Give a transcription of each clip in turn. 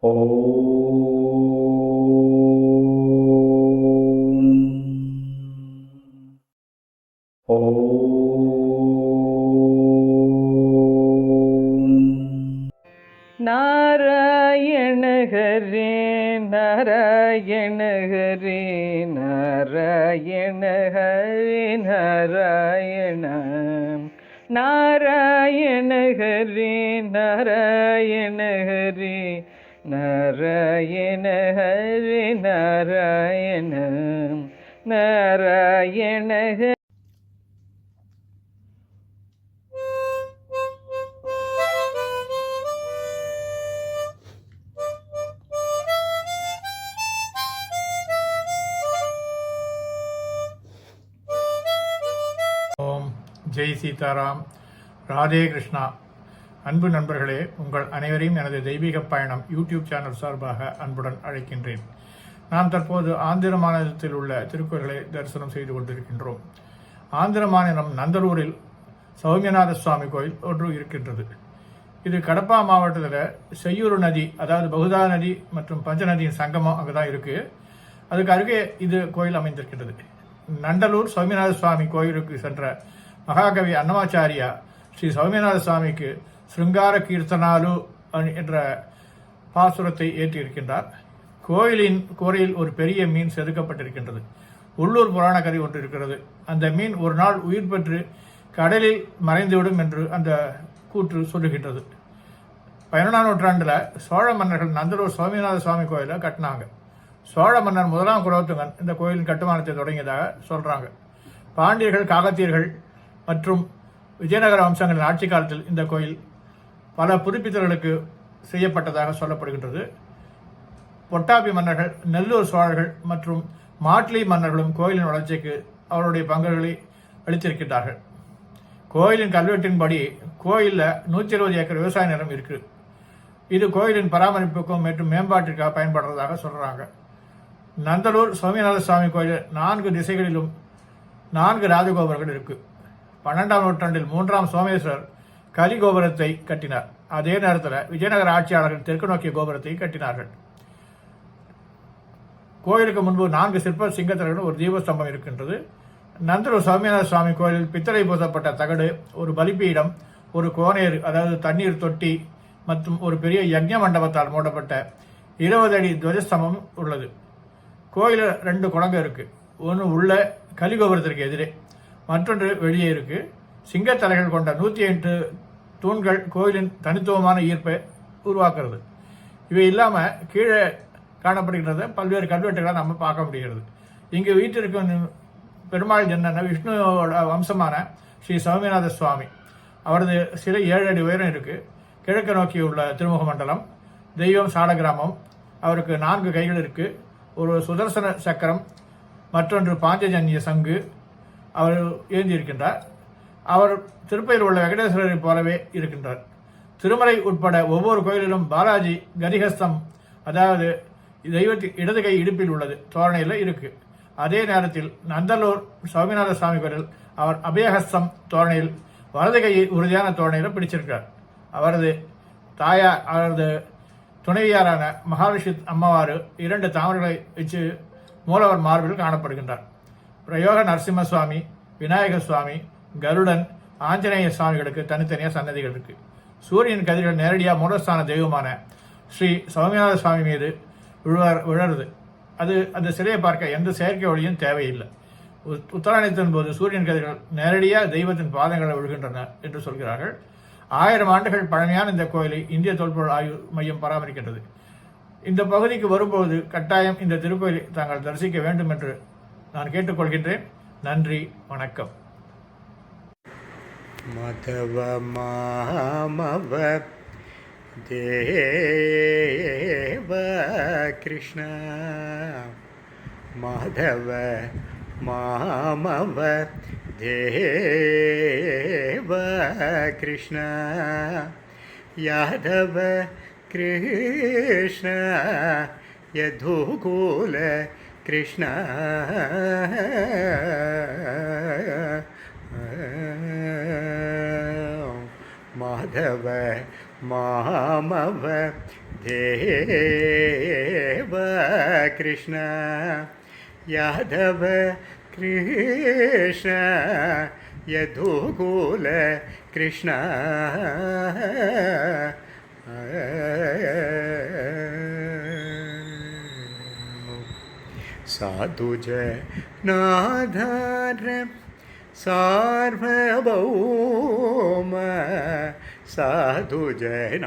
நாராயண ஹரே நாராயண ஹரே நாராயண ஹரே நாராயண நாராயண ஹரே நாராயண ஹரே நாராயண ஹரே நாராயண நாராயண ஹரே. ஓம் ஜெய் சீதாராம், ராதே கிருஷ்ணா. அன்பு நண்பர்களே, உங்கள் அனைவரையும் எனது தெய்வீக பயணம் யூடியூப் சேனல் சார்பாக அன்புடன் அழைக்கின்றேன். நாம் தற்போது ஆந்திர மாநிலத்தில் உள்ள திருக்கோயில்களை தரிசனம் செய்து கொண்டிருக்கின்றோம். ஆந்திர மாநிலம் நந்தலூரில் சௌமியநாத சுவாமி கோயில் ஒன்று இருக்கின்றது. இது கடப்பா மாவட்டத்தில் செய்யூர் நதி, அதாவது பகுதா நதி மற்றும் பஞ்ச நதியின் சங்கமம் அங்கே தான் இருக்குது. அதுக்கு அருகே இது கோயில் அமைந்திருக்கின்றது. நண்டலூர் சௌமியநாத சுவாமி கோயிலுக்கு சென்ற மகாகவி அன்னமாச்சாரியா ஸ்ரீ சௌமியநாத சுவாமிக்கு ஸ்ருங்கார கீர்த்தனாலு என்ற பாசுரத்தை ஏற்றியிருக்கின்றார். கோயிலின் கூரையில் ஒரு பெரிய மீன் செதுக்கப்பட்டிருக்கின்றது. உள்ளூர் புராண கதை ஒன்று இருக்கிறது. அந்த மீன் ஒரு நாள் உயிர் பெற்று கடலில் மறைந்துவிடும் என்று அந்த கூற்று சொல்லுகின்றது. 11ஆம் நூற்றாண்டில் சோழ மன்னர்கள் நந்தலூர் சௌமியநாத சுவாமி கோயிலை கட்டினாங்க. சோழ மன்னர் முதலாம் குலோத்துங்கன் இந்த கோயிலின் கட்டுமானத்தை தொடங்கியதாக சொல்றாங்க. பாண்டியர்கள், காகத்தியர்கள் மற்றும் விஜயநகர வம்சங்களின் ஆட்சி காலத்தில் இந்த கோயில் பல புதுப்பித்தல்களுக்கு செய்யப்பட்டதாக சொல்லப்படுகின்றது. பொட்டாபி மன்னர்கள், நெல்லூர் சோழர்கள் மற்றும் மாட்லி மன்னர்களும் கோயிலின் வளர்ச்சிக்கு அவருடைய பங்குகளை அளித்திருக்கின்றார்கள். கோயிலின் கல்வெட்டின்படி கோயிலில் 120 ஏக்கர் விவசாய நிலம் இருக்கு. இது கோயிலின் பராமரிப்புக்கும் மற்றும் மேம்பாட்டிற்காக பயன்படுறதாக சொல்றாங்க. நந்தலூர் சௌமியநாத சுவாமி கோயில் 4 திசைகளிலும் 4 ராஜகோபுரங்கள் இருக்கு. 12ஆம் நூற்றாண்டில் 3ஆம் சோமேஸ்வரர் கலிகோபுரத்தை கட்டினார். அதே நேரத்தில் விஜயநகர ஆட்சியாளர்கள் தெற்கு நோக்கிய கோபுரத்தை கட்டினார்கள். கோயிலுக்கு முன்பு 4 சிற்ப சிங்கத்தர்கள், ஒரு தீபஸ்தம்பம் இருக்கின்றது. நந்தலூர் சௌமியநாத சுவாமி கோயிலில் பித்தளை பூசப்பட்ட தகடு, ஒரு பலிப்பீடம், ஒரு கோனேறு அதாவது தண்ணீர் தொட்டி மற்றும் ஒரு பெரிய யக்ஞ மண்டபத்தால் மூடப்பட்ட 20 அடி துவஜஸ்தம்பம் உள்ளது. கோயிலில் 2 குளங்கள் இருக்கு. ஒன்று உள்ள கலிகோபுரத்திற்கு எதிரே, மற்றொன்று வெளியே இருக்கு. சிங்கத்தலைகள் கொண்ட 108 தூண்கள் கோயிலின் தனித்துவமான ஈர்ப்பை உருவாக்குறது. இவை இல்லாமல் கீழே காணப்படுகின்றது பல்வேறு கல்வெட்டுகளை நம்ம பார்க்க முடிகிறது. இங்கு வீட்டிற்கும் பெருமாள் என்னென்ன விஷ்ணுவோட வம்சமான ஸ்ரீ சௌமியநாத சுவாமி, அவரது சிலை 7 அடி உயரம் இருக்கு. கிழக்கு நோக்கி உள்ள திருமுக மண்டலம், தெய்வம் சாலகிராமம், அவருக்கு 4 கைகள் இருக்கு. ஒரு சுதர்சன சக்கரம், மற்றொன்று பாஞ்சஜன்ய சங்கு அவர் ஏந்தியிருக்கின்றார். அவர் திருப்பதியில் உள்ள வெங்கடேஸ்வரரை போலவே இருக்கின்றார். திருமலை உட்பட ஒவ்வொரு கோயிலிலும் பாலாஜி கரிஹஸ்தம், அதாவது தெய்வத்தின் இடது கை இடுப்பில் உள்ளது, தோரணையில் இருக்கு. அதே நேரத்தில் நந்தலூர் சௌமியநாத சுவாமி கோயிலில் அவர் அபயஹஸ்தம் தோரணையில் வலது கையை உறுதியான தோரணையில் பிடிச்சிருக்கிறார். அவரது தாயார், அவரது துணைவியாரான மகாவிஷ்ணு அம்மவாறு 2 தாமரைகளை வச்சு மூலவர் மார்பில் காணப்படுகின்றார். பிரயோக நரசிம்ம சுவாமி, விநாயகர் சுவாமி, கருடன், ஆஞ்சநேய சுவாமிகளுக்கு தனித்தனியாக சன்னதிகள் இருக்கு. சூரியன் கதிர்கள் நேரடியாக மூலஸ்தான தெய்வமான ஸ்ரீ சௌமியநாத சுவாமி மீது விழருது. அது அந்த சிலையை பார்க்க எந்த செயற்கை ஒளியும் தேவையில்லை. உத்தராயணத்தின் போது சூரியன் கதிர்கள் நேரடியாக தெய்வத்தின் பாதங்களை விழுகின்றன என்று சொல்கிறார்கள். 1000 ஆண்டுகள் பழமையான இந்த கோயிலை இந்திய தொல்பொருள் ஆய்வு மையம் பராமரிக்கின்றது. இந்த பகுதிக்கு வரும்போது கட்டாயம் இந்த திருக்கோயிலை தாங்கள் தரிசிக்க வேண்டும் என்று நான் கேட்டுக்கொள்கின்றேன். நன்றி, வணக்கம். மதவ மாமவ தேவ கிருஷ்ண மாதவ மாமவ தேவ கிருஷ்ண யாதவ கிருஷ்ண யதுகுல கிருஷ்ண மாதவ மாமவ देव कृष्ण यादव कृष्ण यदुकुल कृष्ण साधुजनाधार सार्वभौम साधुजनाधार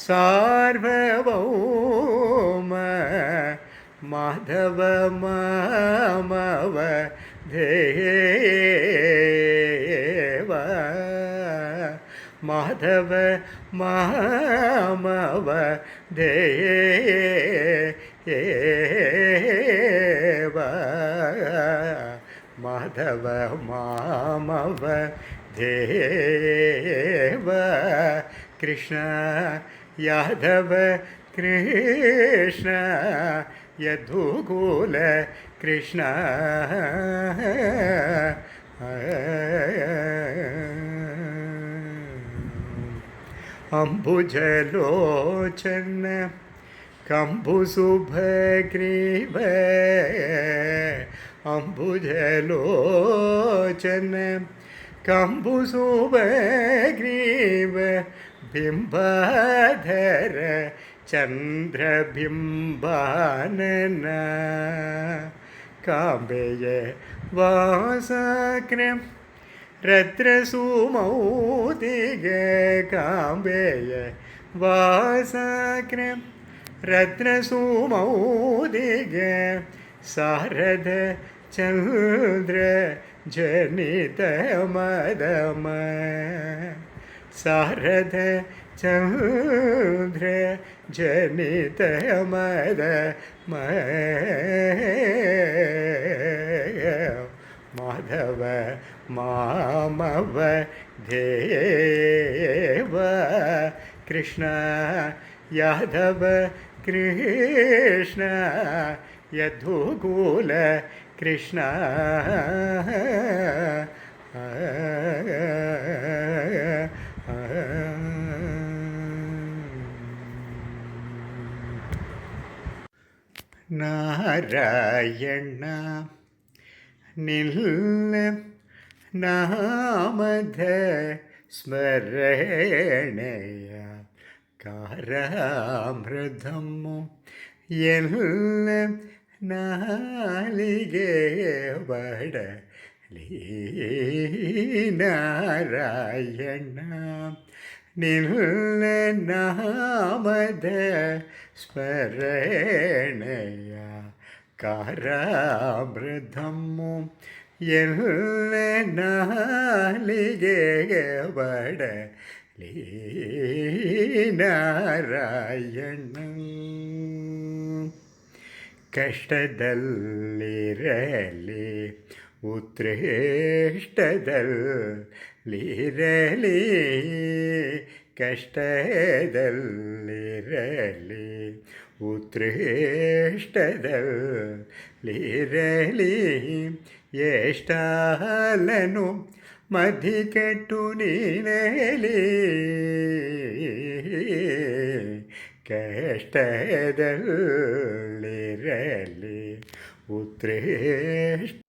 सार्वभौम माधव मामव देव माधव मामव देव माधव मामव देव कृष्ण यादव कृष्ण यदुकुल कृष्ण अम्बुजलोचन कम्बुसुभग्रीव अम्बुजलोचन कम्बुसुभग्रीव बिम्बाधर चन्द्रबिम्बानन काम्बेय वासक्रम रत्नसुमौदिग काम्बेय वासक्रम रत्नसुमौदिग शारद चन्द्र जनित मदम शारद चन्द्र जनित मदम माधव मामव देव कृष्ण यादव कृष्ण यदुकुल कृष्ण नारायण निल्ल नामध स्मरणय कारामृतमु एल्ल नालिगे बडली नारायण निल्ल नामध स्मरणय कारामृतमु एल्ल नालिगे बडली नारायण कष्टदल्लिरली उत्कृष्टदल्लिरली कष्टदल्लिरली उत्कृष्टदल्लिरली एष्टालनु मधिकट्टु नीनेली कष्टदल्लिरली उत्कृष्ट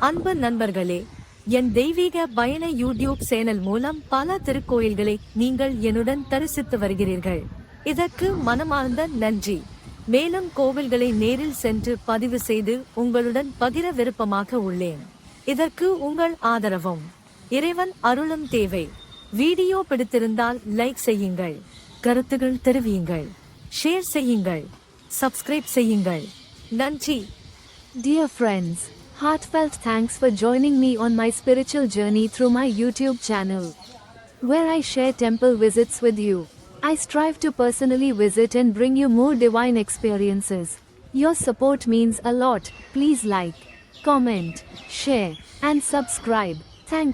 அன்பு நண்பர்களே, என் தெய்வீக பயண யூடியூப் சேனல் மூலம் பல திருக்கோயில்களை நீங்கள் என்னுடன் தரிசித்து வருகிறீர்கள். இதற்கு மனமார்ந்த நன்றி. மேலும் கோவில்களை நேரில் சென்று பதிவு செய்து உங்களுடன் பகிர விருப்பமாக உள்ளேன். இதற்கு உங்கள் ஆதரவும் இறைவன் அருளும் தேவை. வீடியோ பிடித்திருந்தால் லைக் செய்யுங்கள், கருத்துகள் தெரிவியுங்கள், ஷேர் செய்யுங்கள், சப்ஸ்கிரைப் செய்யுங்கள். நன்றி. Dear friends, heartfelt thanks for joining me on my spiritual journey through my YouTube channel, where I share temple visits with you. I strive to personally visit and bring you more divine experiences. Your support means a lot. Please like, comment, share, and subscribe. Thank you.